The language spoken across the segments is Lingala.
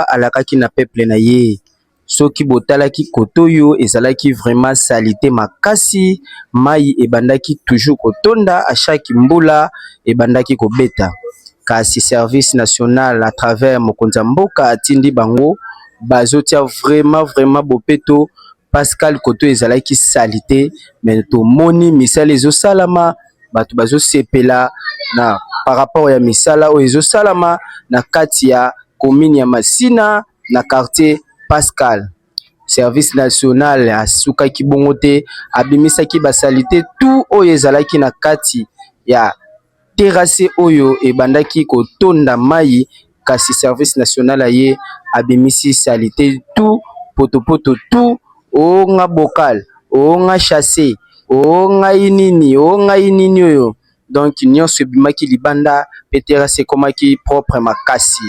alakaki na peuple na ye. Soki botalaki kotoyo ezalaki vraiment salité makasi, mai ebandaki toujours kotonda à chaque mbula ebandaki kobeta. Kasi service national à travers mokonza mboka atindi bango bazotia vraiment bopeto Pascal koto ezalaki salité mais to moni misala ezo salama bato bazo sepela na par rapport ya misala o ezo salama na kati ya commune ya Masina na quartier Pascal. Service national asukaki bongo te abimisaki basalite tout oyo ezalaki na kati ya terrasse oyo ebandaki kotonda mai kasi service national aye abimisi salite tout poto tout o nga bocal o nga chassé o nga inini oyo donc nyonso ebimaki libanda pe terrasse ekomaki propre makasi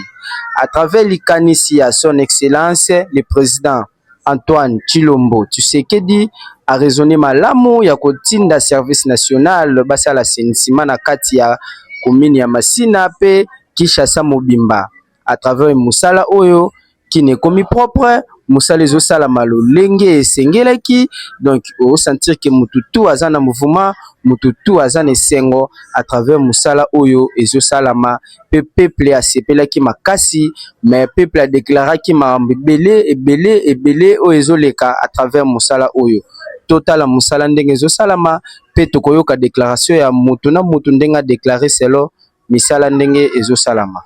à travers likanisi ya son excellence le président Antoine Chilombo Tshisekedi a raisonné malamu ya kotinda service national basala assainissement na kati ya commune ya Masina pe Kishasa Mobimba à travers musala oyo qui ne komi propre musala ezo sala malolenge esengelaki donc au sentir que mututu azana mouvement mututu azana esengo à travers musala oyo ezo salama pe peuple a sepelaki makasi mais peuple a déclaré ki ma ebele o ezoleka à travers musala oyo total musala ndenge ezo salama pe tokoyoka déclaration ya mutu na mutu ndenge a déclarer selon misala ndenge ezo salama.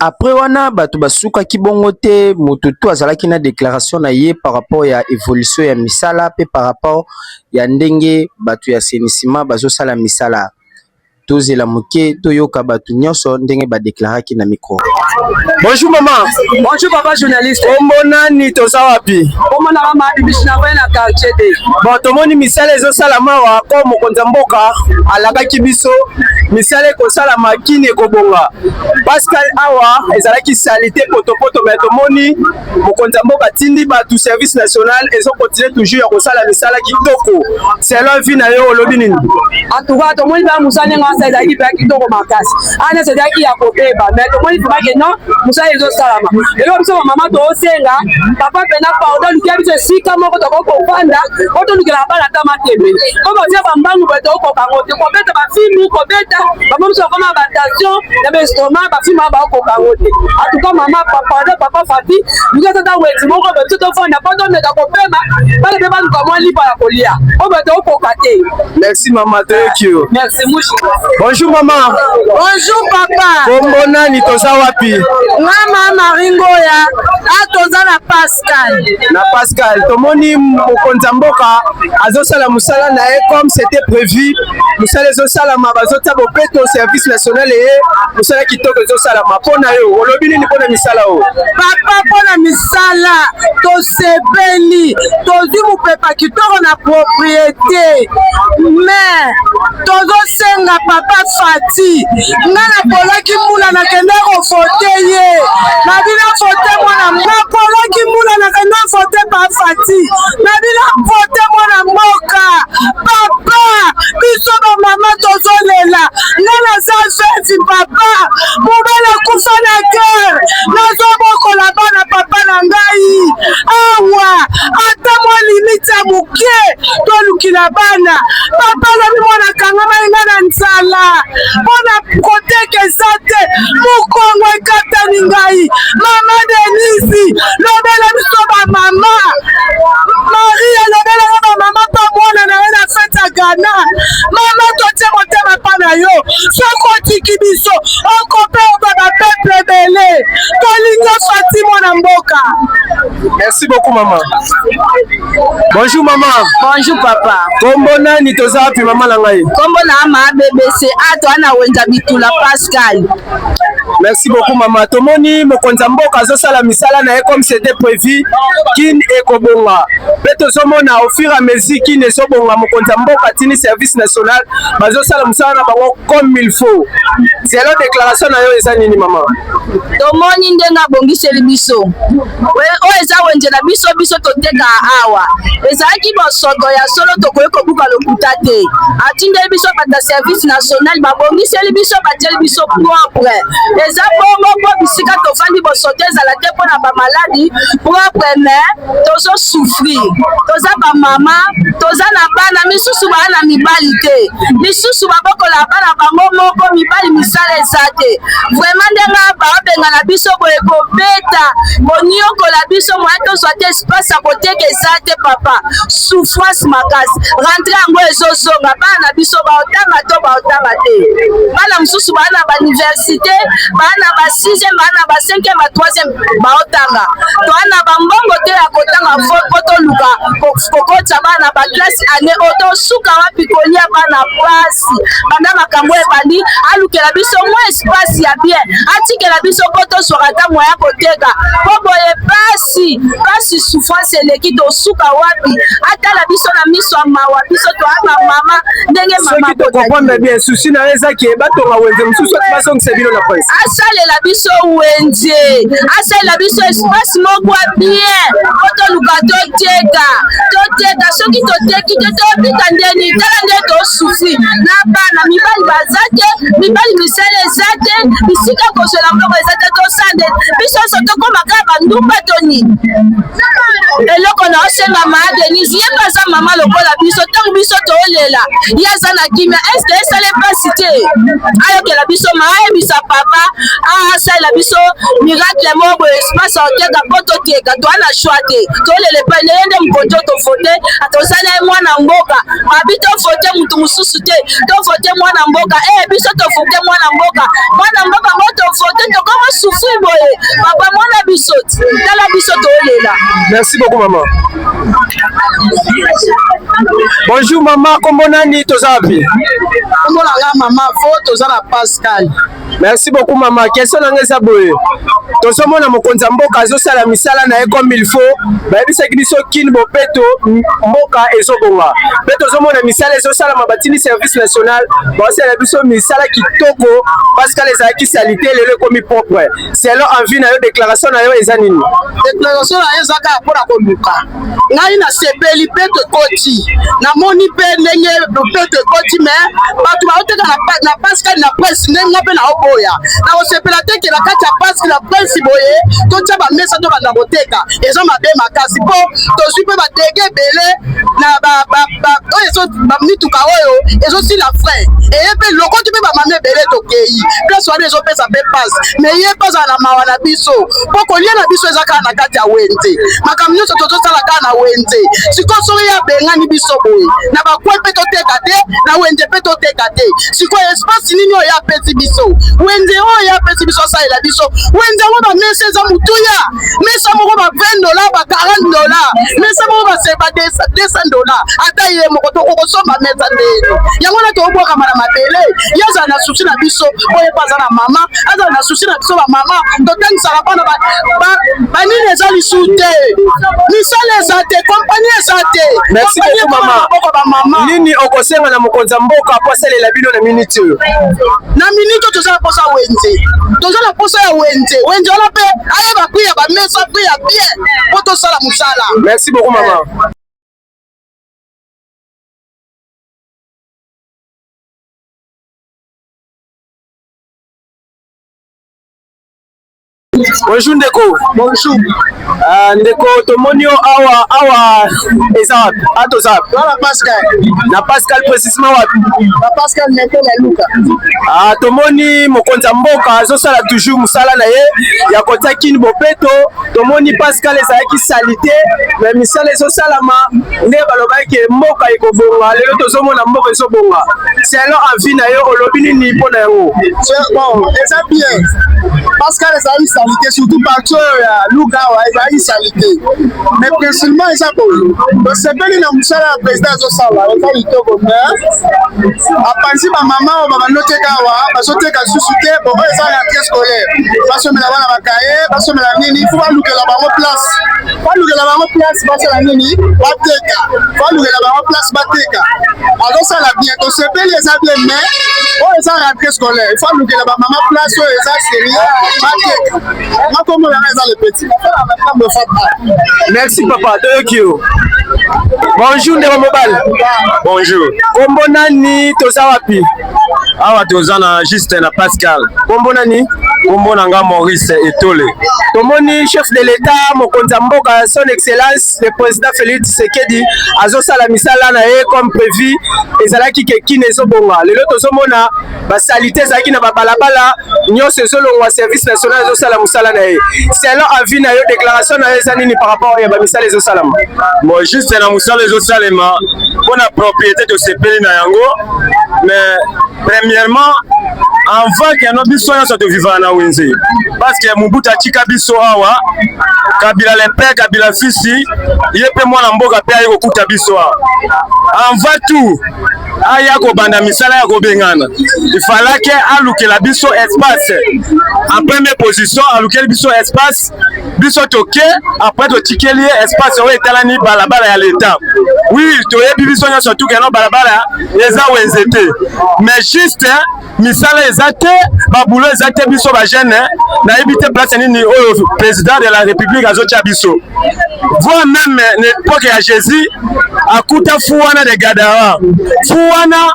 Après wana bato basuka kibongo te mututu azalaki na déclaration na ye par rapport ya évolution ya misala pe par rapport ya ndenge bato ya assainissement bazosala misala tozela muke toyoka bato nyonso ndenge ba déclaraki na micro. Bonjour maman. Bonjour papa journaliste. Ombona ni toza wapi? Omona mama bishina na quartier de. Bon tomoni misala ezosala mawa ko mokonza mboka alakaki biso misala ko sala makine ko bonga. Pascal awa ezalaki salité poto mais tomoni mokonza mboka tindi ba tout service national ezo continuer toujours ko sala misala kitoko. Selon vie na yo olobi nini? En tout cas tomoni ba musane ngasa ezalaki ba kitoko makasi. Ana ezalaki ya kobeba mais tomoni pas que non musala ezo salama. Elo biso mama to osenga papa pena pardon kia biso sika moko to ko vanda oto nikela bala tama tembe. Ko ba tia bambangu beto ko kangote ko beta ba filmu ko beta ba moso kama ba tension na ba estomac ba filmu ba ko kangote. En tout cas maman papa Fati nous tata weti moko beto to fanda pardon meta ko pema bale be ba ko mo lipa ya kolia. O beto ko kate. Merci maman, thank you. Merci mushi. Bonjour maman. Bonjour papa. Kombona ni toza wapi? Mama Maringo ya atoza na Pascal. Na Pascal, tomoni mokonza mboka azosala musala na ye comme c'était prévu. Musala ezosala mabazota bopeto service national et musala kitoko ezosala mapona yo. Olobi nini pona misala o? Papa pona misala to sebeli to zimu pepa kitoko na propriété. Mais tozo senga papa Fati. Ngana polaki mula na kende ko fote ye. Na bina fote mwana polaki mula na kende fote pa Fati. Na bina fote mwana mboka. Papa biso ba mama tozo lela. Ngana sa feti papa. Mubele kufa na guerre. Nazo boko la bana papa na ngai. Awa ata mwa limite muke to lukila bana. Papa na mwana kangama ngana nzala. Bona koteke sate mukongo ekatani ngai. Mama Denise lobela biso ba mama. Maria lobela ba mama pa mwana na na feta Ghana. Mama tote motema pa na yo. Soko tiki biso okope ba peuple belé. Tolinga Fatima na mboka. Merci beaucoup maman. Bonjour maman. Bonjour papa. Kombona ni toza wapi mama na ngai? Kombona ama BBC ato ana wenza bitula Pascal. Merci beaucoup maman. Tomoni mokonza mboka azosala misala na ye comme c'était prévu kin ekobonga. Peto somona au fur et à mesure kin ezobonga mokonza mboka tini service national bazosala misala na bango comme il faut. C'est la déclaration na yo eza nini maman? Tomoni ndenga bongiseli biso. O eza wenje na biso toteka awa. Ezaki bosoto ya solo tokoye kobuka lokuta te. Atinde biso bata service national babongiseli biso bateli biso propre. Eza bongo po bisika tofandi bosoto ezala te pona ba maladi propre mais tozo souffrir. Toza ba mama, toza na bana misusu bana mibali te. Misusu babokola bana bango moko mibali misala ezate. Vraiment ndenga ba benga na biso boye ko beta. Boniokola biso mo ato soit espace à côté que ezate papa. Souffrance makasi. Rentrer ngo ezozonga bana biso ba otanga te. Bana misusu bana ba université, bana ba 6e, bana ba 5e, ba 3e ba otanga. To ana ba mbongo te ya kotanga foto luka kokota bana ba classe année auto suka wapi kolia bana pasi. Bana makambo ebandi alukela biso mo espace ya bien. Atikela biso poto sorata moya koteka. Bobo e pasi souffrance eleki to suka wapi. Atala biso na miso mawa biso to ana mama ndenge mama ko comprendre bien souci na eza ki bato nga wenze mususu baso ngisebino na presse. Asalela biso wenze. Asalela biso espace moko bien. Poto luka toteka soki toteki tobika ndeni tala nde to souci na bana mibali bazate mibali misala ezate bisika kozola mbongo ezate to sande biso soto komaka bandumba toni eloko na osenga ma Denise ye baza mama lokola biso tango biso tolela yaza na kimia est esale pasi te ayokela biso ma ayebisa papa asalela biso miracle moko espace oteka po toteka toana choix te tolele pa neyende mkonto tofote atosala mwana mboka mabi tofote mutu mususu te tofote mwana mboka biso tofote mwana mboka ngo tofote tokoma souffrir boye papa mwana biso tala biso tolela. Merci beaucoup maman. Bonjour maman, kombo nani tozapi? Kombo la maman fo tozala Pascal. Merci beaucoup maman. Question na ngeza boye. Tozomona mokonza mboka azosala misala na ye comme il faut. Bayebisaki biso kini bopeto mboka ezobonga. Pe tozomona misala ezosala mabatini service national. Basala biso misala kitoko parce que les acquis salité lelo komi propre. Selon envie na yo déclaration na yo eza nini? Déclaration na yo zaka pona koluka. Ngai na sepeli peto koti. Na moni pe ndenge peto koti mais batu ba oteka na Pascal na presse ndenge pe na oboya. Na osepela te ke la kati ya Pascal na presse boye to tia ba mesa to banda koteka. Ezo mabe makasi po to supe ba tege belé na ba oyeso ba mituka oyo ezo si la frère. Et pe loko tu pe ba mame belé to kei. Place wana ezo pesa pe passe. Mais ye pas na mawa na biso. Poko lia na biso ezaka na kati ya wente. Makamyo so to sala ka na wente. Siko so ya bengani biso boye. Na ba kwa pe to teka te na wente pe to teka te. Siko espace nini o ya pesi biso. Wende o ya pesi biso sa ila biso. Wende o ba mesa za mutuya. Mesa mo ba $20 ba $40. Mesa mo ba se ba $200. Ata ye mo to ko somba mesa ndeno. Yango na to boka mara mabele. Yaza na susi na biso. Oye paza na mama. Aza na susi na biso ba mama. To tangisa la bana ba nini ezali sute. Misale ezate compagnie ezate. Merci beaucoup maman. Nini okosenga na mokonza mboka posele la bino na minute. Na minute tozala posa wenze. Tozala posa ya wenze. Wenze ona pe ayeba kuya ba mesa kuya bien. Poto sala musala. Merci beaucoup maman. Bonjour Ndeko. Bonjour. Ndeko tomonio awa ezap atozap. Voilà Pascal. Na Pascal précisément wapi? Na Pascal nete na Luka. Tomoni mokonza mboka azosala toujours musala na ye ya kotia kini bopeto. Tomoni Pascal ezalaki salite mais misala ezosalama nde balobaki mboka ekobonga lelo tozomona mboka ezobonga. Selon envie na yo olobi nini mpona yango? Bon, eza bien. Pascal ezali salite salite surtout partout ya luka awa ezalaki salite mais principalement eza boye tosepeli na mosala ya président azosala eza litoko mais apanzi bamama oyo babandoteka awa bazoteka susu te oyo eza rentrée scolaire basomela bana bakaye basomela nini fo balukela bango place basala nini bateka balukela bango place bateka azosala bien tosepeli eza bien mais oyo eza rentrée scolaire il faut alukela bamama place oyo eza sérieux bateka makomolanga eza le petit merci papa toyoki yo bonjour ndeko mobali bonjour kombo nani toza wapi awa toza na juste na Pascal kombo nani kombo na nga Maurice Etole tomoni chef de l'état mokonzi mboka son excellence le président Félix Tshisekedi azosala misala na ye comme prévu ezalaki kekine ezobonga lelo tozomona basalite ezalaki na babalabala nyonso ezolongwa service national ezosala mosala na ye selon avis na yo déclaration na yo eza nini par rapport ya bamisala ezosalama bon juste na mosala ezosalema mpona propriété tosepeli na yango mais premièrement avant que no biso nyonso tovivaka na wenze parce que Mobutu atika biso awa Kabila le père Kabila fisi ye mpe mwana mboka mpe aye kokuta biso awa avant tout aya kobanda misala ya kobengana ifalaki alukela biso espace en première position alukeli biso espace biso toke après totikeli espace oyo etalani balabala ya l'État oui toyebi biso nyonso tukeno balabala eza wenze te mais juste misala eza te babulo eza te biso bagene nayebi te place nini oyo président de la république azotia biso voire même l'époque ya Jésus akuta fu wana de Gadara fu wana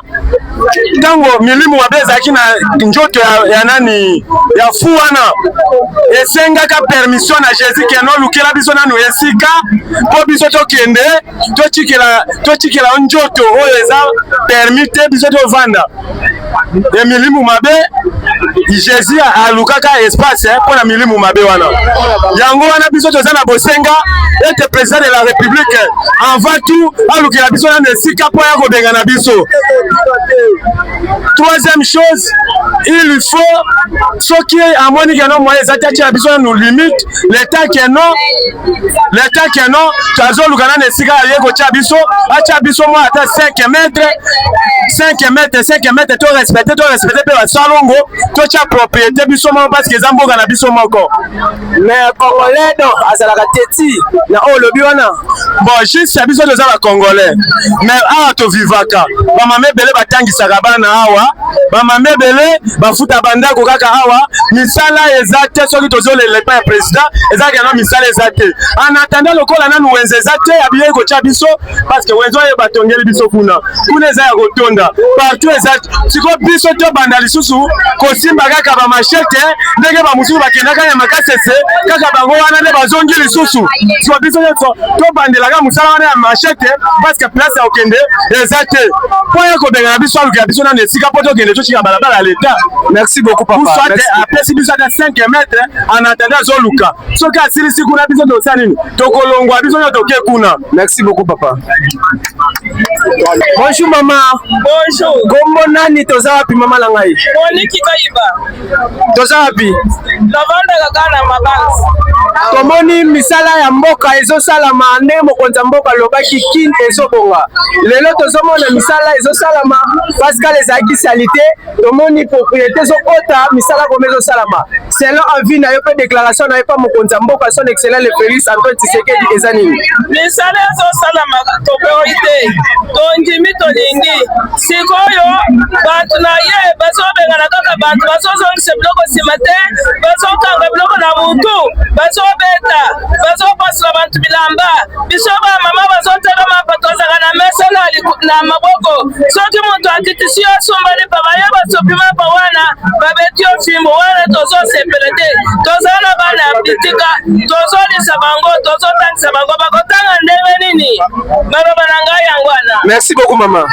tango milimu mabe ezalaki na njoto ya nani ya fu wana esengaka permission na Jésus keno lukela biso nanu esika po biso tokende totikela njoto oyo eza permis te biso tovanda emilimu mabe Jésus alukaka espace mpona milimu mabe wana yango wana biso toza na bosenga ete président de la république avant tout alukela biso nanu esika mpo ya kobenga na biso. Troisième chose, il faut ce qui est à mon niveau moyen exactement à besoin nous limite l'état qui non tu as besoin lugana nesika yeko chabiso achabiso moi à 5 mètres to respecter pe wa salongo to cha propriété biso mo parce que zamboga na biso moko mais congolais donc azalaka teti na o lobi wana bon juste biso toza ba congolais mais awa to vivaka ba mamebele batangisaka bana awa ba mamebele bafuta bandako kaka awa misala eza te soki tozolela pa ya président eza kana misala eza te en attendant lokola nanu wenze eza te abiye ko cha biso parce que wenzo ye batongeli biso kuna eza ya kotonda partout eza siko biso to banda lisusu kosimba kaka ba machete ndenge ba mususu bakendaka ya makasese kaka bango wana ne bazongi lisusu siko biso to bandela ka musala wana ya machete parce que place ya okende eza te po ya ko benga biso aluka biso na nesika poto kende to chika balabala à l'état. Merci beaucoup papa. Après si biso à 5 mètres en attendant zoluka soki asili siku na biso to salini tokolongwa biso na toke kuna. Merci beaucoup papa. Bonjour maman. Bonjour. Kombo nani toza wapi mama la ngai? Moniki Kaiba. Toza wapi? Lavanda kakana mabanzi. Tomoni misala ya mboka ezosalama nde mokonzi mboka lobaki kin ezobonga. Lelo tozomona misala ezosalama Pascal ezaki salite tomoni propriété zokota misala comme ezosalama. Selon avis na yo pe déclaration na yo pa mokonzi mboka son excellent le Félix Antoine Tshisekedi ezanini. Misala ezosalama to priorité. Tonjimi tolingi. Sikoyo batu na ye bazobenga na kaka batu bazozongisa biloko simate bazokanga biloko na butu bazobeta bazopasula bantu bilamba biso ba mama bazoteka mapatozaka na mesa na maboko soki muntu akitisi yo sumbali paka ye basopima pa wana babeti yo fimbo wana tozosepele te tozala na bana ya bitika tozolisa bango tozotangisa bango bakotanga ndenge nini baloba na ngai yango wana. Merci beaucoup maman.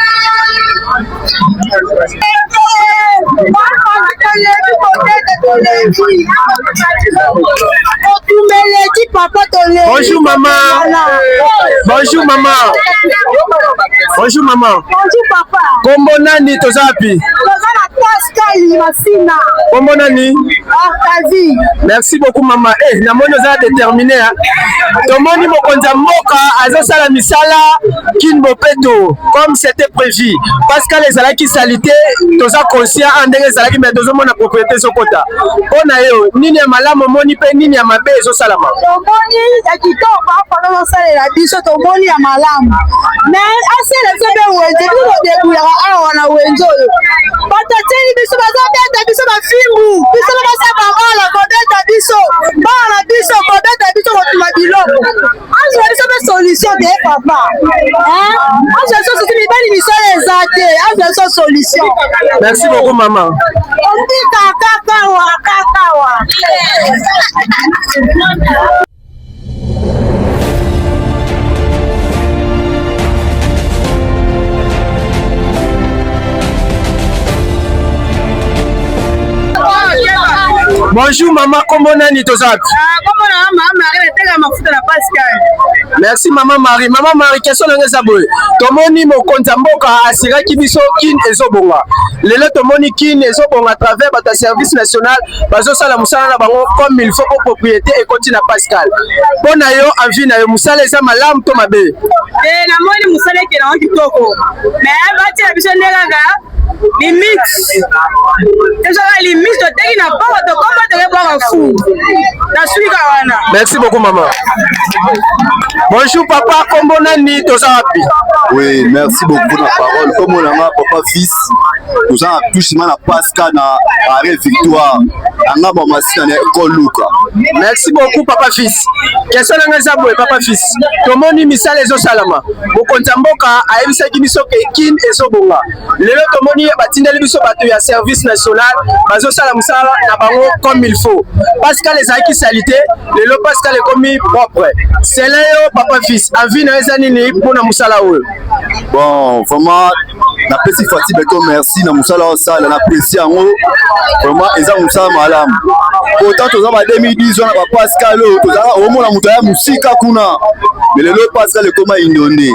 Bonjour maman. Bonjour maman. Bonjour maman. Bonjour papa. Kombo nani toza wapi? Toza na Pascal Masina. Kombo nani? Merci beaucoup maman. Eh, na mono za déterminé. Tomoni mokonza mboka azosala misala kin bopeto comme c'était prévu. Parce que les alaki salité, toza conscient andenge zalaki mais tozo mona propriété sokota. Pona yo, nini ya malamu moni pe nini ya mabe ezosalama. Tomoni ya kitoko apa na sala la biso tomoni ya malamu. Mais asele sebe wenze bino debuya awa na wenzo. Batateli biso bazabeta biso ba fimbu. Biso basaba mala kodeta biso. Bana biso kodeta biso kotuma biloko. Anzo biso be solution de papa. Hein? Anzo so so bibali biso ezate. Anzo solution. Merci beaucoup maman. Kakawa. Bonjour maman, comment nani tozapi? Comment maman tega mafuta na Pascal. Merci maman Marie. Maman Marie, question na ngeza boy. Tomoni mokonza mboka asiraki biso kin ezobonga. Lelo tomoni kin ezobonga à travers bata service national bazo sala musala na bango comme il faut pour propriété et continue Pascal. Pona yo envie na yo musala eza malamu to mabe. Na moni musala ke na kitoko. Mais bati na biso ndeka limix. Déjà limix to teki na ba to komba te ba fou. Na suika wana. Merci beaucoup maman. Bonjour papa, comment nani tozapi? Oui, merci beaucoup pour la parole. Comme on a papa fils, nous avons touché à Pascal na arrêt victoire. Anga mama sina na Koluka. Merci beaucoup papa fils. Question na ngeza boy papa fils. Tomoni misala ezo salama. Mokonza mboka ayebisaki biso ke kin ezobonga. Lelo tomoni batindeli biso bato ya service national bazo sala musala na bango comme il faut. Pascal ezaki salité, lelo Pascal est commis propre. C'est là yo papa fils. Envie na ezani ni pona musala oyo. Bon, vraiment na pesi Fatih beto merci na musala o sala na pesi yango. Vraiment eza musala malamu. Pourtant toza ba 2010 na ba Pascal o toza o mona muto ya musika kuna. Mais lelo Pascal est comme inondé.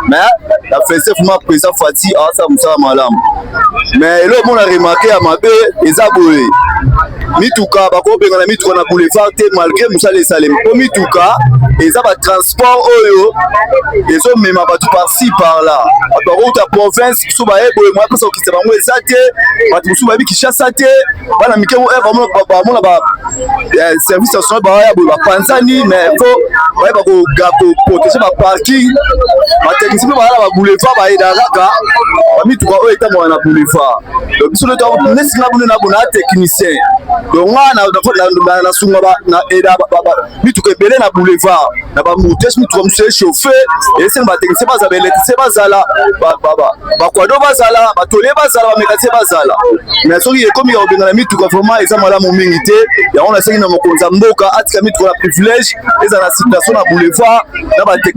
Mais la fesse vraiment président Fatih a sa musala malamu. Mais le monde a remarqué à ma baie eza boye. Mituka bako benga na mituka na boulevard te malgré musala salem. Po mituka eza ba transport oyo ezo mema batu par-ci par-là. Bato route à province so ba ebo moi parce que c'est bango ezate batu musu ba bi Kinshasa te bana mike mo vraiment ba mona ba service national ba ya ba panzani mais faut ba ko gapo protéger ba parking ba technicien ba la ba boulevard ba edaka ba mituka oyo eta mo na boulevard. Donc biso le temps nesi na bona technicien. Donc na sunga ba na eda ba mituka ebele na boulevard na ba mutesi mituka musu chauffer et c'est ba technicien ba za bele c'est ba zala ba kwado ba zala ba tole ba zala ba mekatse ba zala mais soki ekomi ya obenga na mituka vraiment eza malamu mingi te ya on a sengi na mokonza mboka atika mituka na privilège eza na situation na boulevard na ba technicien